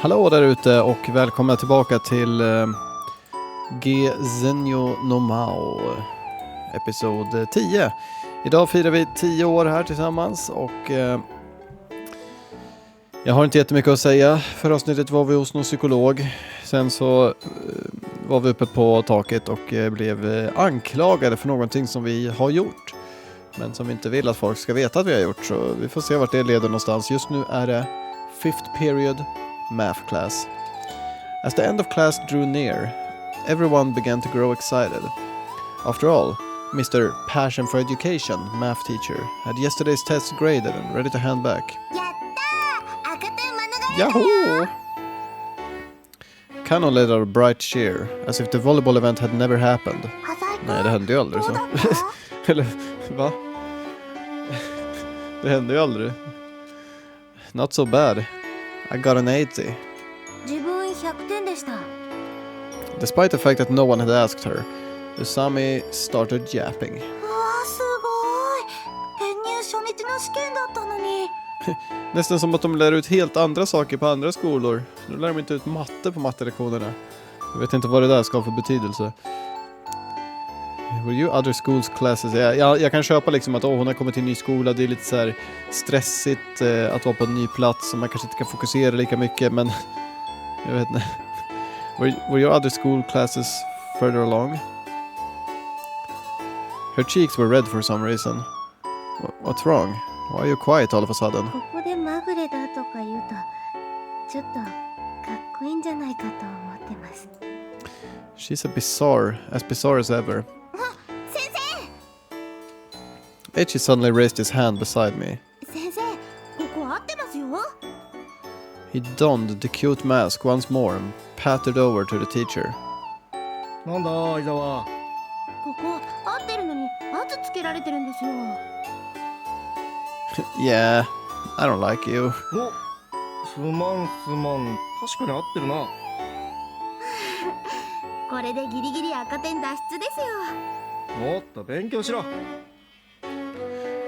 Hallå där ute och välkomna tillbaka till Senjou no Maou, episod 10. Idag firar vi 10 år här tillsammans och jag har inte jättemycket att säga. För avsnittet var vi hos någon psykolog. Sen så var vi uppe på taket och blev anklagade för någonting som vi har gjort. Men som vi inte vill att folk ska veta att vi har gjort. Så vi får se vart det leder någonstans. Just nu är det 5th period math class. As the end of class drew near, everyone began to grow excited. After all, Mr. Passion for Education, math teacher, had yesterday's test graded and ready to hand back. Yahoo! Canon let out a bright cheer, as if the volleyball event had never happened. Nej, det hände ju aldrig så. Eller, va? Det hände ju aldrig. Not so bad. I got an 80. Despite the fact that no one had asked her, Usami started yapping. Nästan som att de lär ut helt andra saker på andra skolor. Nu lär de inte ut matte på mattelektionerna. Jag vet inte vad det där ska ha för betydelse. Were you other schools classes? Jag kan köpa liksom att hon har kommit till en ny skola. Det är lite så här stressigt att vara på en ny plats. Och man kanske inte kan fokusera lika mycket. Men jag vet inte. Were your other school classes further along? Her cheeks were red for some reason. What's wrong? Why are you quiet all of a sudden? She's as bizarre as ever. Eiichi suddenly raised his hand beside me. He donned the cute mask once more and pattered over to the teacher. Yeah, I don't like you.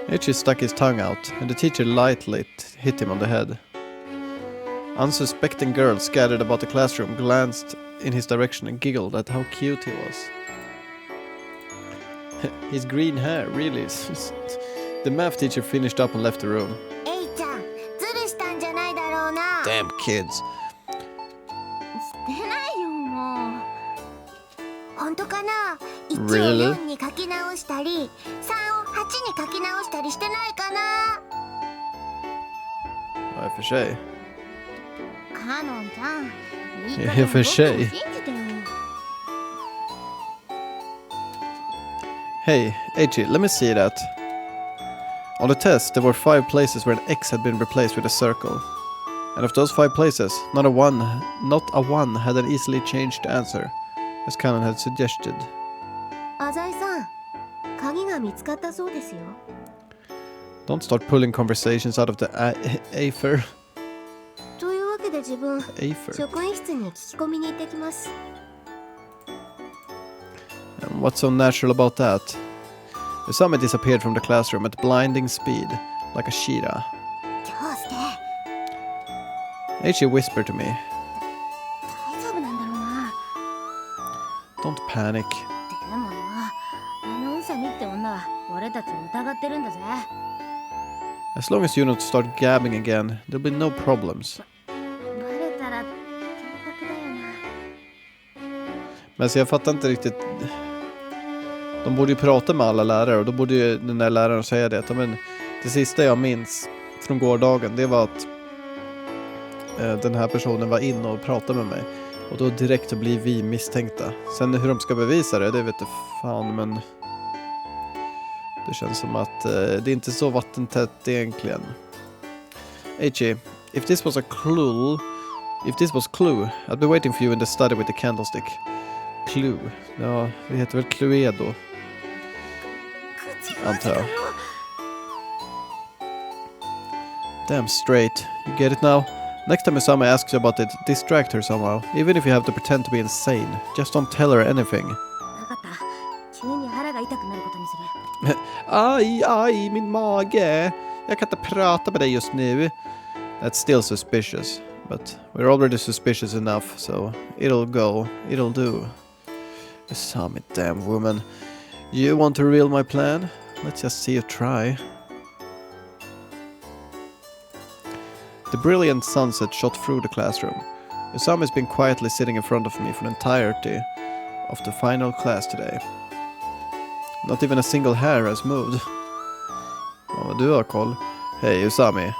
Eiichi stuck his tongue out, and the teacher lightly hit him on the head. Unsuspecting girls scattered about the classroom glanced in his direction and giggled at how cute he was. His green hair, really. The math teacher finished up and left the room. Damn kids. Really? Ja, för sig. Ja, för sig. Hey, Eiichi, let me see that. On the test, there were 5 places where an X had been replaced with a circle. And of those 5 places, not a one had an easily changed answer, as Canon had suggested. Don't start pulling conversations out of the Aether. And what's so natural about that? Usami disappeared from the classroom at blinding speed, like a cheetah. Eiichi whispered to me. Don't panic. As long as you don't start gabbing again, there'll be no problems. Men så jag fattar inte riktigt. De borde ju prata med alla lärare och då borde ju den där läraren säga det. Men det sista jag minns från gårdagen, det var att den här personen var inne och pratade med mig. Och då direkt så blir vi misstänkta. Sen hur de ska bevisa det vet jag fan, men det känns som att det är inte så vattentätt egentligen. Eiichi, if this was clue, I'd be waiting for you in the study with the candlestick. Clue. Ja, det heter väl Cluedo. Antar jag. Damn straight. You get it now? Next time Usami asks you about it, distract her somehow. Even if you have to pretend to be insane. Just don't tell her anything. Aj, min mage. Jag kan inte prata med dig just nu. That's still suspicious. But we're already suspicious enough, so it'll go. It'll do. Usami, damn woman. You want to reveal my plan? Let's just see you try. The brilliant sunset shot through the classroom. Usami's been quietly sitting in front of me for the entirety of the final class today. Not even a single hair has moved. Ja, du har koll. Hey, Usami.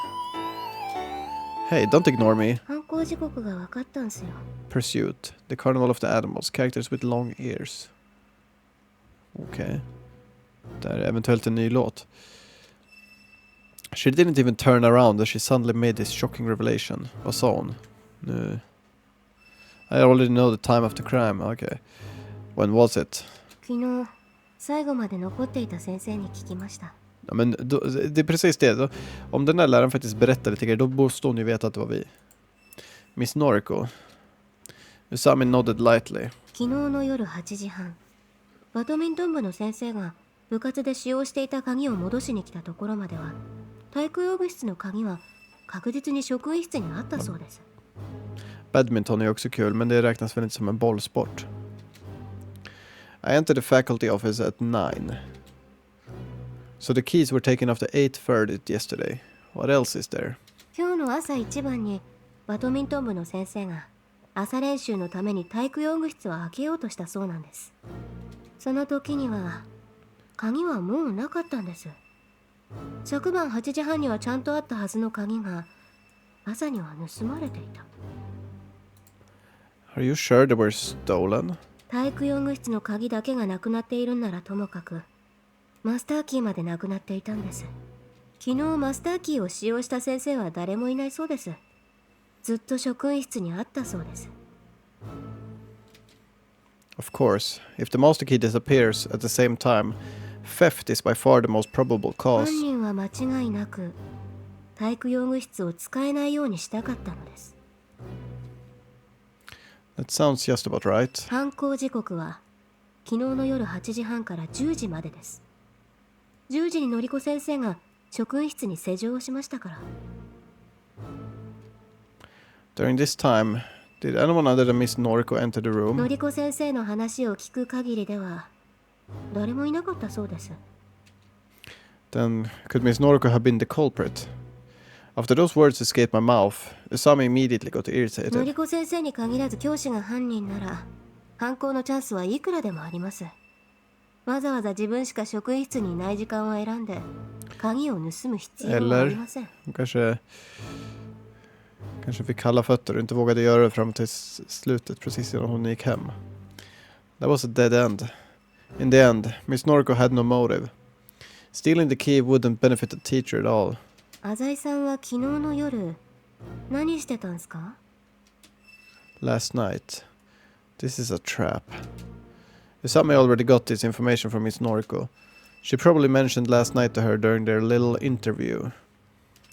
Hey, don't ignore me. 犯行時刻が分かったんすよ。 Pursuit. The Carnival of the Animals. Characters with long ears. Okej. Det är eventuellt en ny låt. She didn't even turn around as she suddenly made this shocking revelation. Vad sa hon? Nu... I already know the time of the crime. Okay. When was it? 昨日最後まで残っていた先生に聞きました。 Ja, men det är precis det. Då, om den där läraren faktiskt berättade till er, då borde hon ju veta att det var vi. Miss Noriko. Usami nodded lightly. 昨日の夜8時半、バドミントン部の先生が部活で使用していた鍵を戻しに来たところまでは、体育用具室の鍵は確実に職員室にあったそうです。 Badminton är också kul, men det räknas väl inte som en bollsport. I entered the faculty office at 9. So the keys were taken after 8:30 yesterday. What else is there? 今日の朝一番にバドミントン部の先生が朝練習のために体育用具室を開けようとしたそうなんです。その時には鍵はもうなかったんです。昨晩8時半にはちゃんとあったはずの鍵が朝には盗まれていた。 Are you sure they were stolen? 体育用具室の鍵だけがなくなっているんならともかく、マスターキーまでなくなっていたんです。昨日マスターキーを使用した先生は誰もいないそうです。ずっと職員室にあったそうです。 Of course. If the master key disappears at the same time, theft is by far the most probable 犯 cause. 人は間違いなく体育用具室を使えないようにしたかったのです。 That sounds just about right. 犯行時刻は昨日の夜8時半から10時までです。10時にのりこ先生が職員室に施錠をしましたから。 During this time, did anyone other than Miss Noriko enter the の room? りこ先生の話を聞く限りでは誰もいなかったそうです。 Then could Miss Noriko have been the culprit? After those words escaped my mouth, Usami immediately got の irritated. りこ先生に限らず教師が犯人なら犯行のチャンスはいくらでもあります。わざわざ自分しか職員室にいない時間を選んで鍵を盗む必要はありません。 Kanske fick kalla fötter och inte vågade göra det fram till slutet precis innan hon gick hem. That was a dead end. In the end, Miss Noriko had no motive. Stealing the key wouldn't benefit the teacher at all. 浅井さんは昨日の夜何してたんすか？ Last night. This is a trap. Usami already got this information from Miss Noriko. She probably mentioned last night to her during their little interview.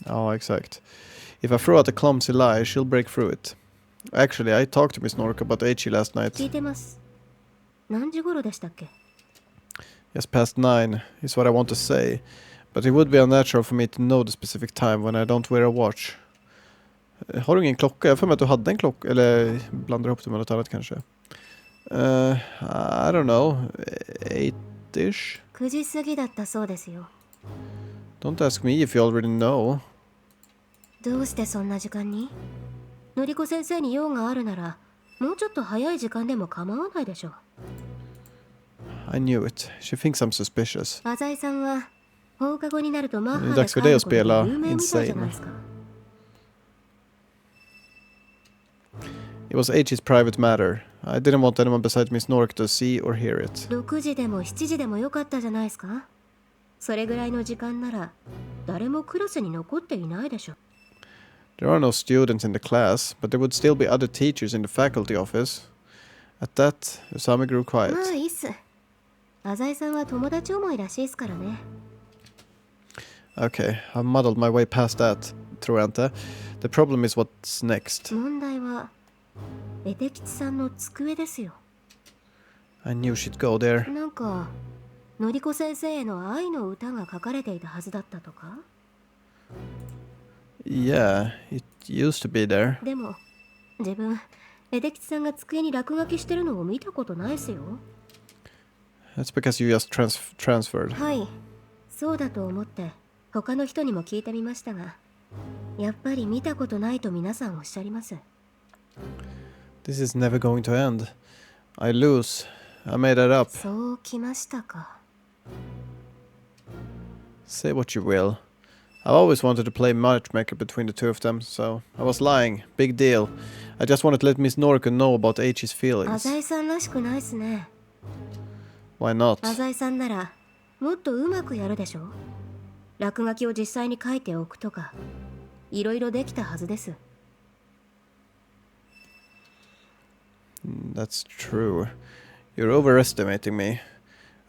Ja, exakt. If I throw out a clumsy lie, she'll break through it. Actually, I talked to Miss Noriko about Aichi last night. 聞いてます。何時頃でしたっけ？ Just past 9 is what I want to say, but it would be unnatural for me to know the specific time when I don't wear a watch. Har du ingen klocka? Jag får med att du hade en klocka, eller blandar ihop det med något annat kanske. I don't know, 8ish? 9時過ぎだったそうですよ。 Don't ask me if you already know. どうしてそんな時間に？のりこ先生に用があるならもうちょっと早い時間でも構わないでしょう。 I knew it. She thinks I'm suspicious. 浅井さんは放課後になるとマッハDet är で dags för 帰 dig る att ことで spela 有名みたいじゃないですか。 It was Aichi's private matter. I didn't want anyone besides Miss Noriko to see or hear it. 6時でも7時でもよかったじゃないですか。それぐらいの時間なら誰もクラスに残っていないでしょ。 There are no students in the class, but there would still be other teachers in the faculty office. At that, Usami grew まあ quiet. いいっす。浅井さんは友達思いらしいですからね。 Okay, I've muddled my way past that, tror jag inte. The problem is what's next. 問題はエテ吉さんの机ですよ。 I knew she'd go there. なんかのりこ先生への愛の歌が書かれていたはずだったとか？ Yeah, it used to be there. でも自分エデ吉さんが机に落書きしてるのを見たことないですよ。 That's because you just transferred. はい、そうだと思って他の人にも聞いてみましたが、やっぱり見たことないと皆さんおっしゃります。 This is never going to end. I lose. I made that up. そうきましたか。 Say what you will. I've always wanted to play matchmaker between the two of them, so I was lying. Big deal. I just wanted to let Miss Noriko know about H's 浅 feelings. 井さんらしくないっすね。 Why not? 浅井さんならもっとうまくやるでしょ。落書きを実際に書いておくとかいろいろできたはずです。 That's true. You're overestimating me.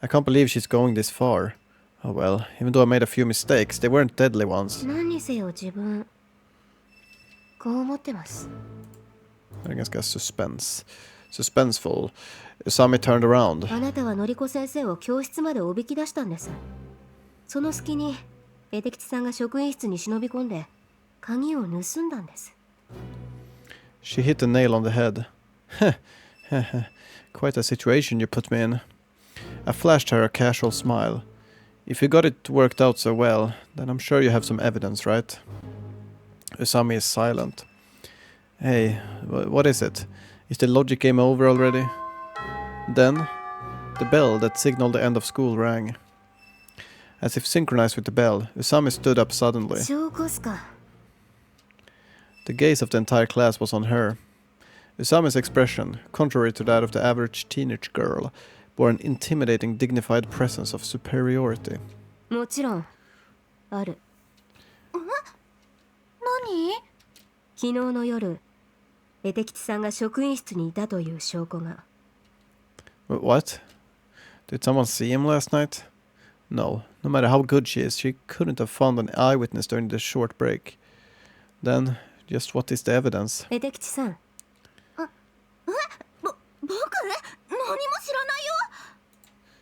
I can't believe she's going this far. Oh well, even though I made a few mistakes, they weren't deadly ones. 何にせよ自分こう思ってます。 Det är ganska suspenseful. Usami turned around. あなたはのりこ先生を教室までおびき出したんです。その隙にエデ吉さんが職員室に忍び込んで鍵を盗んだんです。 She hit the nail on the head. Quite a situation you put me in. I flashed her a casual smile. If you got it worked out so well, then I'm sure you have some evidence, right? Usami is silent. Hey, what is it? Is the logic game over already? Then, the bell that signaled the end of school rang. As if synchronized with the bell, Usami stood up suddenly. 証拠っすか。 The gaze of the entire class was on her. Usami's expression, contrary to that of the average teenage girl, bore an intimidating, dignified presence of superiority. もちろんある。何？昨日の夜エデ吉さんが職員室にいたという証拠が。 What? Did someone see him last night? No. No matter how good she is, she couldn't have found an eyewitness during the short break. Then, just what is the evidence? エデ吉さん、僕？何も知らないよ。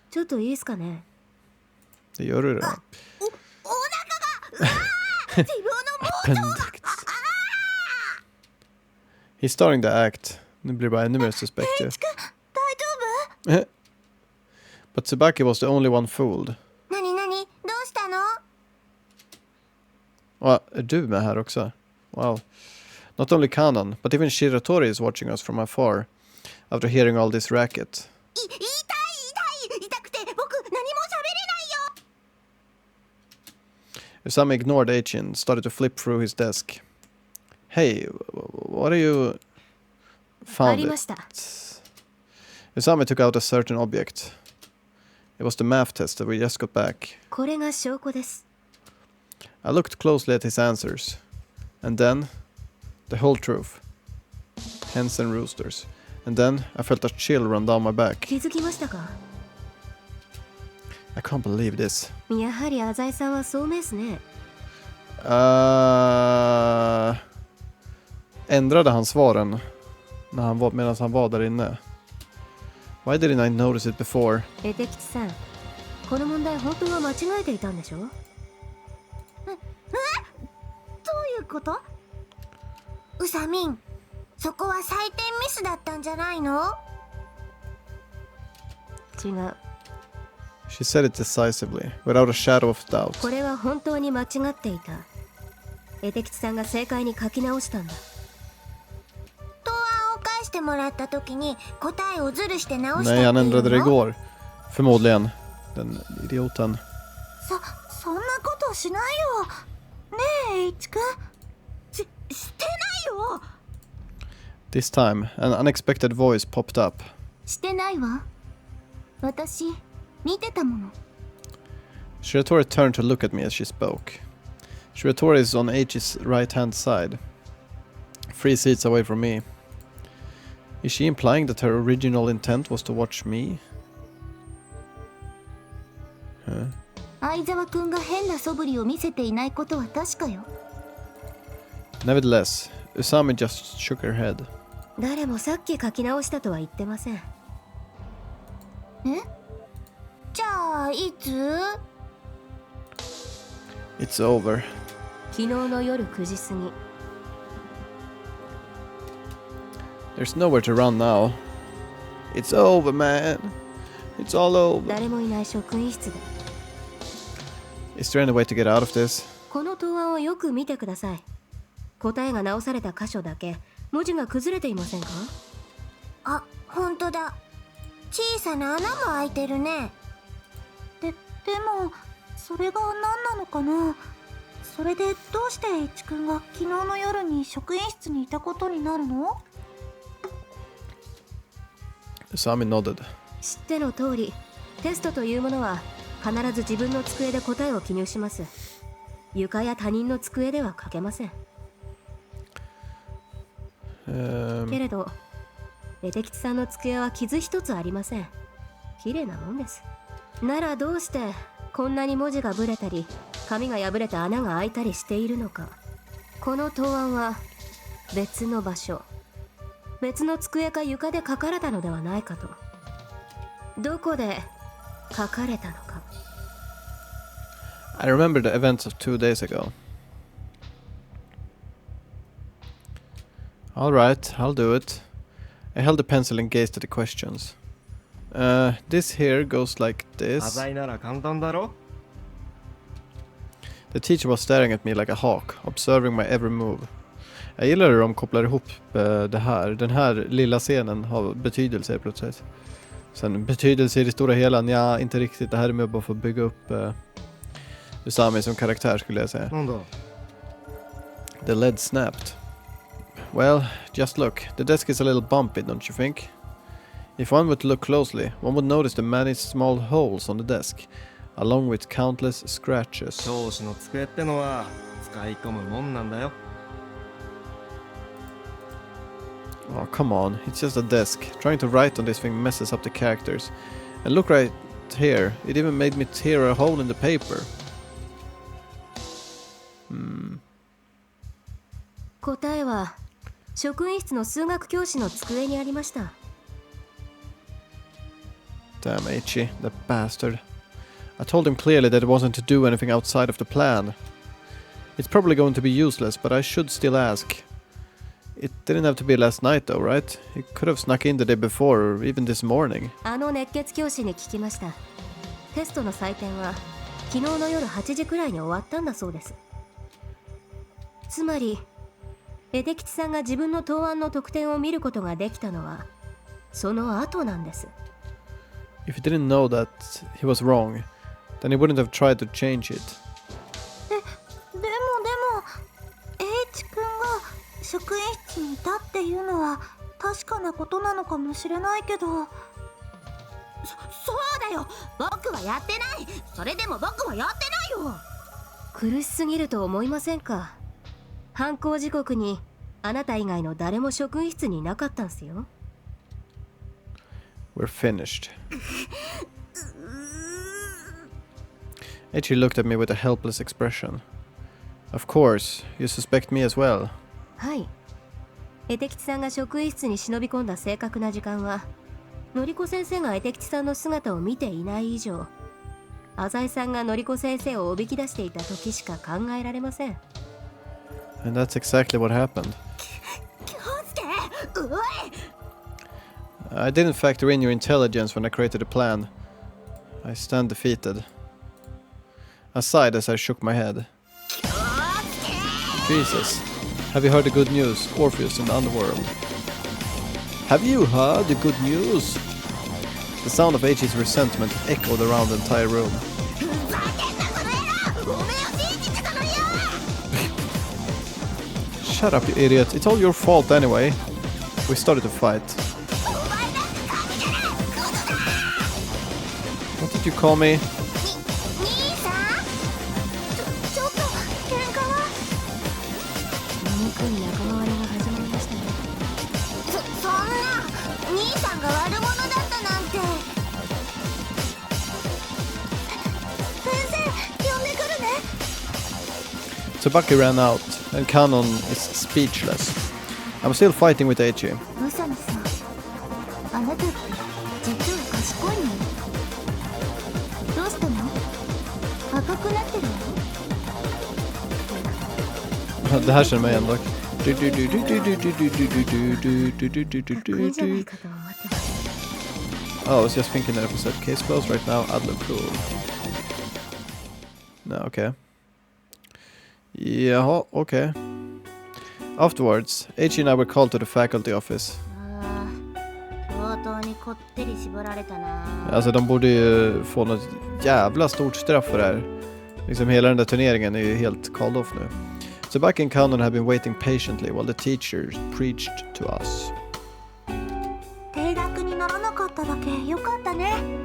ちょっといいっすかね。 Det gör du det. お腹が自分のもう Appendix. He's starting to act. Nu blir det bara ännu mer suspekt ju. 大丈夫？ But Tsubaki was the only one fooled. 何どうしたの？ Är du med här också? Wow. Not only Kanan, but even Shiratori is watching us from afar after hearing all this racket. 痛くて僕何も喋れないよ。 Usami ignored H and started to flip through his desk. Hey, what are you... あ Found りま it. した。 Usami took out a certain object. It was the math test that we just got back. これが証拠です。 I looked closely at his answers. And then, the whole truth. Hens and roosters. And then, I felt a chill run down my back. 気づきましたか。 I can't believe this. やはり浅井さんは聡明っすね。 Ändrade han svaren när medan han var där inne? Why didn't I notice it before? エデ吉さん、この問題本当は間違えていたんでしょ。どういうこと？ウサミン、そこは採点ミスだったんじゃないの？違う。 She said it decisively, without a shadow of doubt. これは本当に間違っていた。エデ吉さんが正解に書き直したんだ。答案を返してもらった時に答えをずるして直したって Nej, いう han の？ ändrade det igår. Förmodligen. Den idioten. そんなことしないよ。ねえ、イチ君。してないよ。 This time, an unexpected voice popped up. してないわ。私、見てたもの。 Shiratori turned to look at me as she spoke. Shiratori is on H's right-hand side, 3 seats away from me. Is she implying that her original intent was to watch me? Huh? 相沢君が変な素振りを見せていないことは確かよ。 Nevertheless, Usami just shook her head. 誰もさっき書き直したとは言ってません。え？じゃあいつ？ It's over. 昨日の夜9時過ぎ、There's nowhere to run now. It's over, man. It's all over. 誰もいない職員室で。 Is there any way to get out of this? この答案をよく見てください。答えが直された箇所だけ文字が崩れていませんか？あ、本当だ。小さな穴も開いてるね。でもそれが何なのかな。それでどうして H 君が昨日の夜に職員室にいたことになるの？ Sami nodded. 知っての通り、テストというものは必ず自分の机で答えを記入します。床や他人の机では書けません。けれどエテキチさんの机は傷一つありません。綺麗なもんです。ならどうしてこんなに文字がぶれたり紙が破れた穴が開いたりしているのか。この答案は別の場所、別の机か床で書かれたのではないかと。どこで書かれたのか。 I remember the events of 2 days ago. Alright, I'll do it. I held the pencil and gazed at the questions. This here goes like this. 浅いなら簡単だろ。 The teacher was staring at me like a hawk, observing my every move. Jag gillar hur de kopplar ihop det här. Den här lilla scenen har betydelse plötsligt. Sen betydelse i det stora hela, nja, inte riktigt. Det här är med att bara få bygga upp Usami som karaktär skulle jag säga. なんだ。 The lead snapped. Well, just look. The desk is a little bumpy, don't you think? If one were to look closely, one would notice the many small holes on the desk, along with countless scratches. 教師の机ってのは使い込むもんなんだよ。 Oh, come on. It's just a desk. Trying to write on this thing messes up the characters. And look right here. It even made me tear a hole in the paper. 答えは職員室の数学教師の机にありました。 Damn Ichi, that bastard. I told him clearly that it wasn't to do anything outside of the plan. It's probably going to be useless, but I should still ask. It didn't have to be last night though, right? It could have snuck in the day before, or even this morning. あの熱血教師に聞きました。テストの採点は昨日の夜8時くらいに終わったんだそうです。つまりエテキチさんが自分の答案の得点を見ることができたのはその後なんです。 If he didn't know that he was wrong, then he wouldn't have tried to change it. でも H 君が職員室にいたっていうのは確かなことなのかもしれないけど。そうだよ、僕はやってない。それでも僕はやってないよ。苦しすぎると思いませんか。犯行時刻にあなた以外の誰も職員室にいなかったんすよ。 We're finished. Ichi looked at me with a helpless expression. Of course, you suspect me as well. はい。エテキチさんが職員室に忍び込んだ正確な時間は、のりこ先生がエテキチさんの姿を見ていない以上、浅井さんがのりこ先生をおびき出していた時しか考えられません。 And that's exactly what happened. 気をつけ。うおい。 I didn't factor in your intelligence when I created the plan. I stand defeated. I sighed as I shook my head. Jesus. Have you heard the good news? Orpheus in the underworld. Have you heard the good news? The sound of Ichi's resentment echoed around the entire room. Shut up, you idiot. It's all your fault anyway. We started to fight. What did you call me? 兄さん、ちょっと喧嘩は。醜い仲間割れが始まりましたね。そんな兄さんが悪者だったなんて。先生、呼んでくるね。 Tsubaki ran out, and Kanon is speechless. I'm still fighting with Ichi. 宇佐美さん、あなたって実は賢いの。どうしたの？赤くなってるの？ Det här känner mig igen dock. Oh, I was just thinking that episode. Case closed right now. Adler cool. No, okay. Yeah, okay. Afterwards, H and I were called to the faculty office. Alltså de borde ju få något jävla stort straff för det här. Liksom hela den där turneringen är ju helt called off nu. So back in Kannon had been waiting patiently while the teachers preached to us.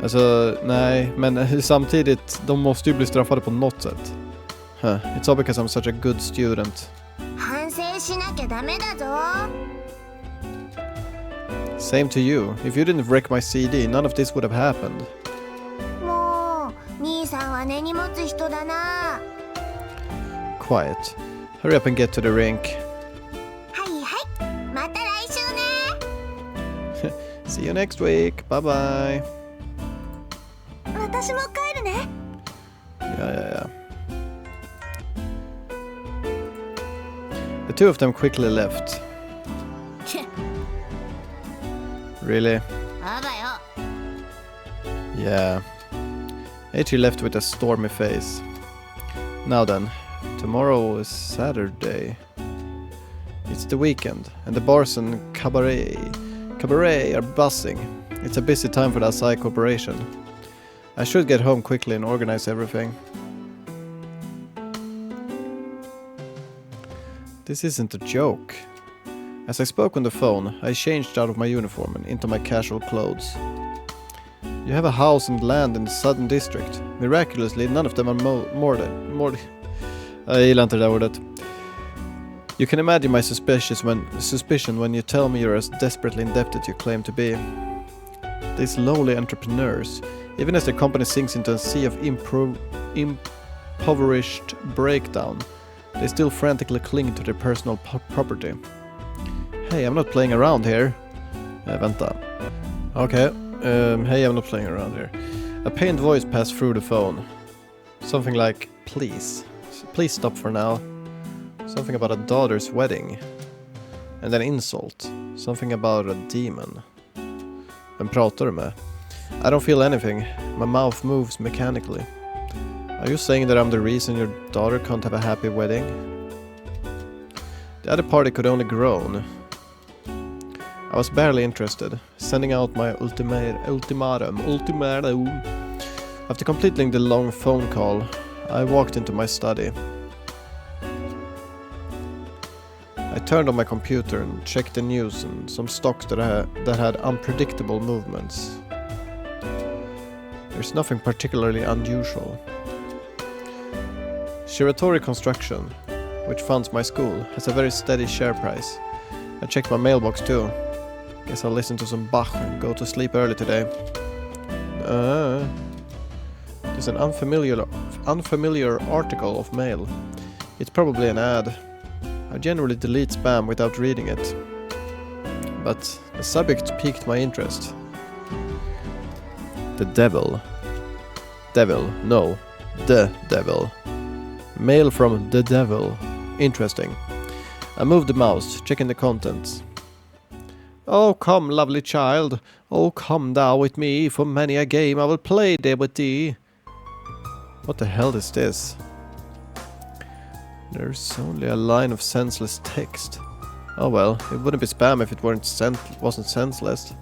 Alltså, nej, men samtidigt, de måste ju bli straffade på något sätt. It's all because I'm such a good student. Same to you. If you didn't wreck my CD, none of this would have happened. Quiet. Hurry up and get to the rink. See you next week. Bye bye. Yeah. The two of them quickly left. Really? Yeah. H left with a stormy face. Now then, tomorrow is Saturday. It's the weekend, and the bars and cabaret are buzzing. It's a busy time for the Asai Corporation. I should get home quickly and organize everything. This isn't a joke. As I spoke on the phone, I changed out of my uniform and into my casual clothes. You have a house and land in the southern district. Miraculously, none of them are more. Jag gillar inte det där ordet. You can imagine my suspicion when you tell me you're as desperately indebted you claim to be. These lowly entrepreneurs, even as their company sinks into a sea of impoverished breakdown, they still frantically cling to their personal property. Hey, I'm not playing around here. Vänta. Okay. Hey, I'm not playing around here. A pained voice passed through the phone. Something like, please stop for now. Something about a daughter's wedding. And an insult. Something about a demon. Vem pratar du med? I don't feel anything. My mouth moves mechanically. Are you saying that I'm the reason your daughter can't have a happy wedding? The other party could only groan. I was barely interested, sending out my ultimatum. After completing the long phone call, I walked into my study. I turned on my computer and checked the news and some stocks that had unpredictable movements. There's nothing particularly unusual. Shiratori Construction, which funds my school, has a very steady share price. I checked my mailbox too. Guess I'll listen to some Bach and go to sleep early today. There's an unfamiliar article of mail. It's probably an ad. I generally delete spam without reading it. But the subject piqued my interest. The devil. The devil. Mail from the devil. Interesting. I moved the mouse, checking the contents. Oh, come, lovely child. Oh, come thou with me, for many a game I will play there with thee. What the hell is this? There's only a line of senseless text. Oh well, it wouldn't be spam if it wasn't senseless.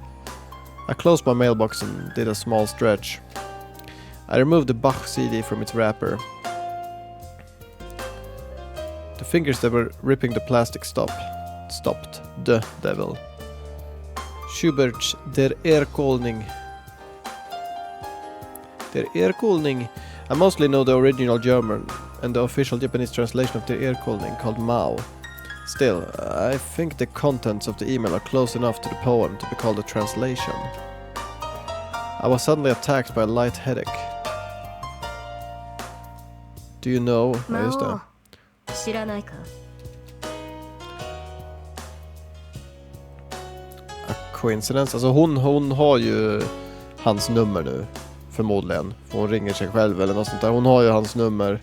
I closed my mailbox and did a small stretch. I removed the Bach CD from its wrapper. The fingers that were ripping the plastic stopped. The devil. Schubert's Der Erkolning. Der Erkolning. I mostly know the original German and the official Japanese translation of Der Erkolning called Maou. Still, I think the contents of the email are close enough to the poem to be called a translation. I was suddenly attacked by a light headache. Do you know... Maou, 知らないか? A coincidence? Alltså hon har ju hans nummer nu. Förmodligen. För hon ringer sig själv eller något sånt där. Hon har ju hans nummer.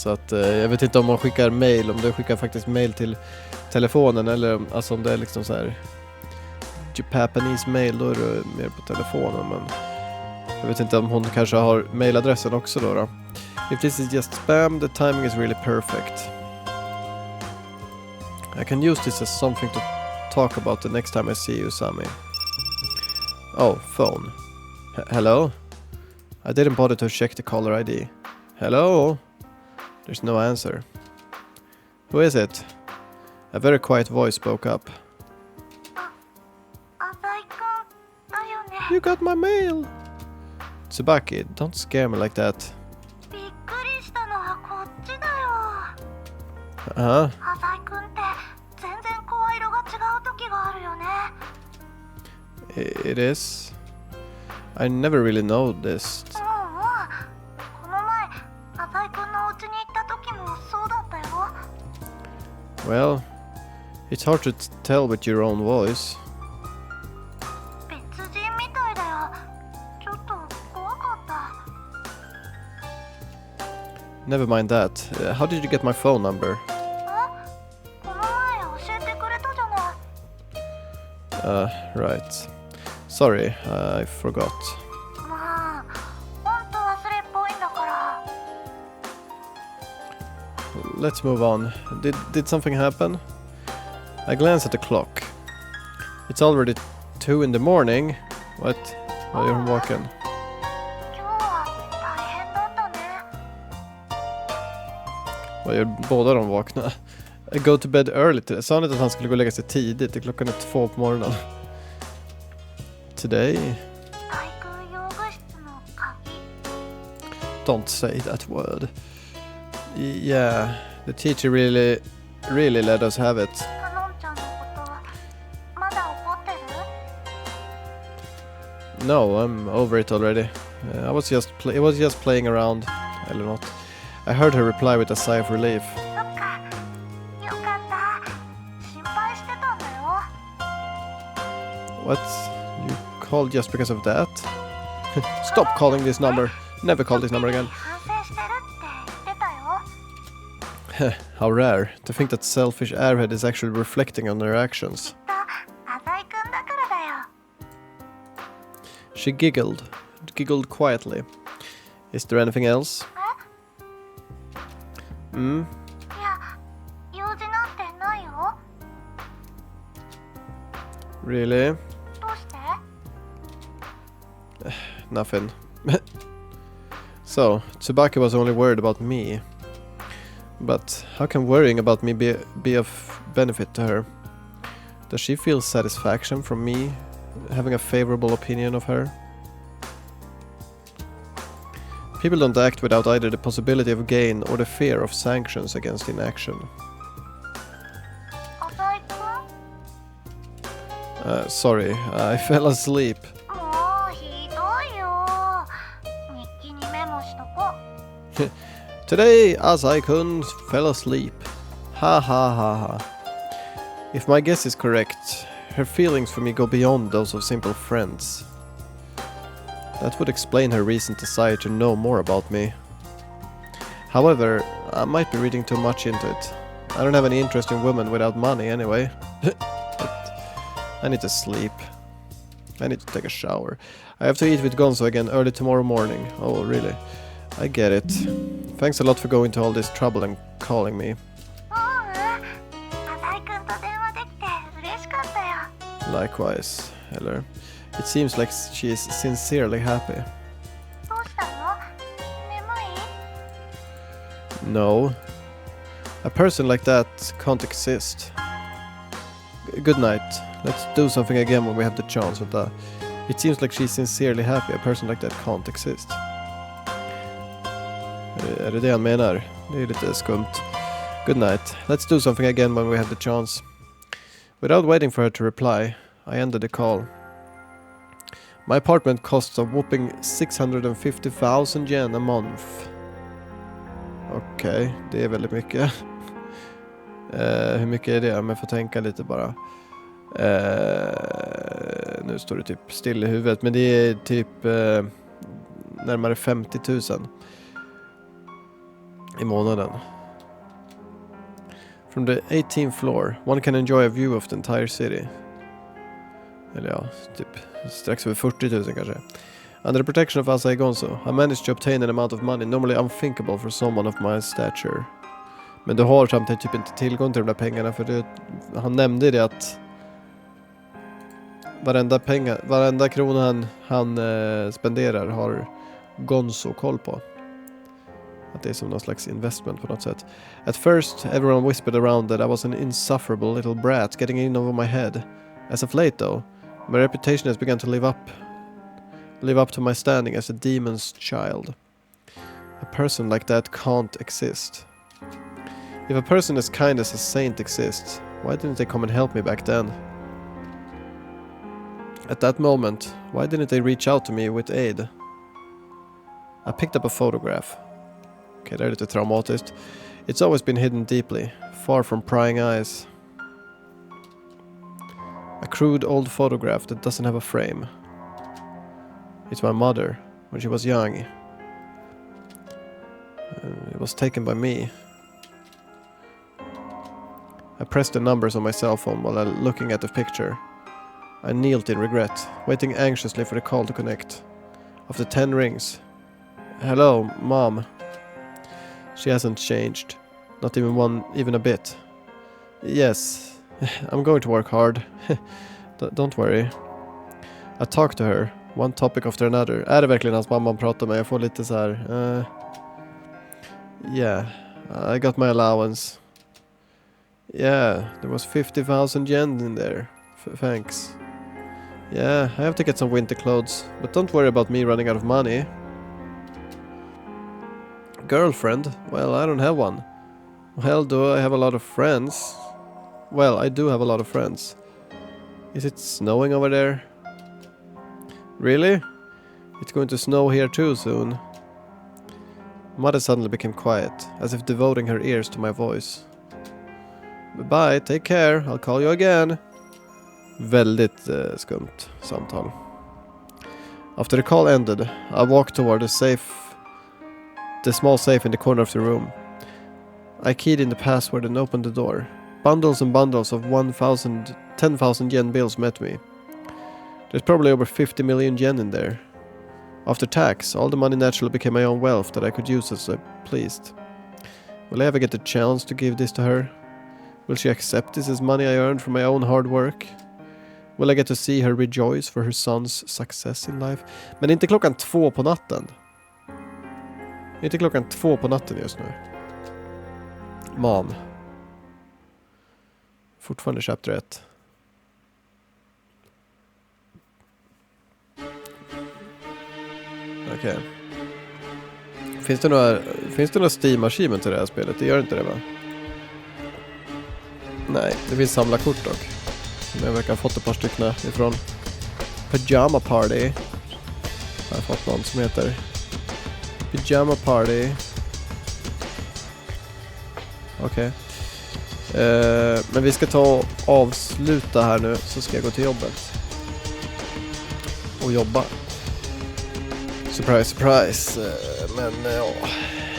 Så att jag vet inte om man skickar mail, om du skickar faktiskt mail till telefonen eller alltså om det är liksom så här Japanese mail, då är det mer på telefonen, men jag vet inte om hon kanske har mailadressen också då. If this is just spam, the timing is really perfect. I can use this as something to talk about the next time I see you, Sami. Oh, phone. Hello? I didn't bother to check the caller ID. Hello? There's no answer. Who is it? A very quiet voice spoke up. 浅井くんだよね。 You got my mail! Tsubaki, don't scare me like that. びっくりしたのはこっちだよ。 Uh-huh. 浅井くんって全然声色が違う時があるよね。 It is. I never really noticed. この前浅井くんのお家に行った時もそうだったよ。 Well, it's hard to tell with your own voice. 別人みたいだよ。ちょっと怖かった。 Never mind that. How did you get my phone number? この前教えてくれたじゃない。 Right. Sorry, I forgot. まあ、ほんと忘れっぽいんだから。 Let's move on. Did something happen? I glance at the clock. It's already 2 in the morning. What? Vad gör hon vaken? 今日は大変だったね。 Vad gör båda de vakna? I go to bed early today. Sa han inte att han skulle gå och lägga sig tidigt? Klockan är 2 på morgonen. Today? 体育用具室の鍵。 Don't say that word. Yeah, the teacher really let us have it. かのんちゃんのことまだ怒ってる？ No, I'm over it already. It was just playing around. Eller något. I heard her reply with a sigh of relief. そっか。よかった。心配してたんだよ。 What? You called just because of that? Stop calling this number. Never call this number again. 反省してるって言ってたよ。 How rare. To think that selfish airhead is actually reflecting on their actions. 浅井くんだからだよ。 She giggled quietly. Is there anything else? いや、用事なんてないよ。 Really? どうして？ Nothing. So, Tsubaki was only worried about me. But how can worrying about me be of benefit to her? Does she feel satisfaction from me having a favorable opinion of her? People don't act without either the possibility of gain or the fear of sanctions against inaction. 浅井くん？ Sorry, I fell asleep. もうひどいよ。日記にメモしとこ。 Today, Asai-kun fell asleep. Ha ha ha ha. If my guess is correct, her feelings for me go beyond those of simple friends. That would explain her recent desire to know more about me. However, I might be reading too much into it. I don't have any interest in women without money anyway. But I need to sleep. I need to take a shower. I have to eat with Gonzo again early tomorrow morning. Oh, really? I get it. Thanks a lot for going to all this trouble and calling me. 浅井くんと電話できて嬉しかったよ。 Likewise, Heller. It seems like she is sincerely happy. どうしたの？眠い？ No. A person like that can't exist. Good night. Let's do something again when we have the chance. It seems like she's sincerely happy. A person like that can't exist. Är det han menar? Det är lite skumt. Good night. Let's do something again when we have the chance. Without waiting for her to reply, I ended the call. My apartment costs a whopping 650,000 yen a month. Okej, det är väldigt mycket. Hur mycket är det? Om jag får tänka lite bara. Nu står det typ still i huvudet, men det är typ närmare 50 000. i månaden. From the 18th floor, one can enjoy a view of the entire city. Eller ja, typ strax över 40 000 kanske. Under the protection of Asai Gonzo, I managed to obtain an amount of money normally unthinkable for someone of my stature. Men du har samtidigt typ inte tillgång till de där pengarna, för han nämnde det att varenda krona han spenderar har Gonzo koll på. Att det är som någon slags investment på något sätt. At first, everyone whispered around that I was an insufferable little brat getting in over my head. As of late though, my reputation has begun to live up to my standing as a demon's child. A person like that can't exist. If a person as kind as a saint exists, why didn't they come and help me back then? At that moment, why didn't they reach out to me with aid? I picked up a photograph. Okay, det är lite traumatiskt. It's always been hidden deeply, far from prying eyes. A crude old photograph that doesn't have a frame. It's my mother, when she was young. It was taken by me. I pressed the numbers on my cell phone while looking at the picture. I knelt in regret, waiting anxiously for the call to connect. After 10 rings. Hello, Mom. She hasn't changed. Not even a bit. Yes, I'm going to work hard. Don't worry. I talked to her, one topic after another. Är det verkligen hans mamma pratar med? Jag får lite så här. Yeah, I got my allowance. Yeah, there was 50,000 yen in there. Thanks. Yeah, I have to get some winter clothes, but don't worry about me running out of money. Girlfriend? Well, I don't have one. Well, do I have a lot of friends? Well, I do have a lot of friends. Is it snowing over there? Really? It's going to snow here too soon. Mother suddenly became quiet, as if devoting her ears to my voice. Bye, take care, I'll call you again. Väldigt skumt samtal. After the call ended, I walked toward the small safe in the corner of the room. I keyed in the password and opened the door. Bundles and bundles of 10,000 yen bills met me. There's probably over 50 million yen in there. After tax, all the money naturally became my own wealth that I could use as I pleased. Will I ever get the chance to give this to her? Will she accept this as money I earned from my own hard work? Will I get to see her rejoice for her son's success in life? Men inte klockan 2 på natten. Inte klockan 2 på natten just nu. Mom. Fortfarande chapter 1. Okej. Finns det några Steam-arkiven till det här spelet? Det gör inte det, va? Nej, det finns samlarkort dock. Jag verkar ha fått ett par stycken ifrån Pyjama Party. Jag har fått någon som heter Pyjama Party. Okej. Men vi ska ta och avsluta här nu, så ska jag gå till jobbet. Och jobba. Surprise, surprise. Men ja,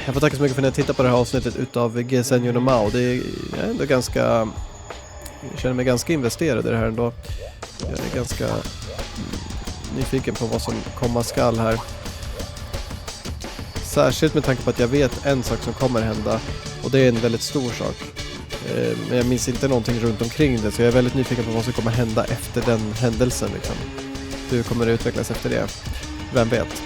jag får tacka så mycket för att ni tittar på det här avsnittet utav Senjou och Maou. Det är ändå ganska... Jag känner mig ganska investerad i det här ändå. Jag är ganska nyfiken på vad som komma skall här. Särskilt med tanke på att jag vet en sak som kommer hända. Och det är en väldigt stor sak. Men jag minns inte någonting runt omkring det. Så jag är väldigt nyfiken på vad som kommer hända efter den händelsen. Liksom. Hur kommer det utvecklas efter det? Vem vet?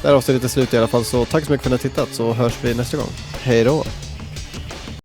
Där har vi lite slut i alla fall. Så tack så mycket för att ni har tittat. Så hörs vi nästa gång. Hej då!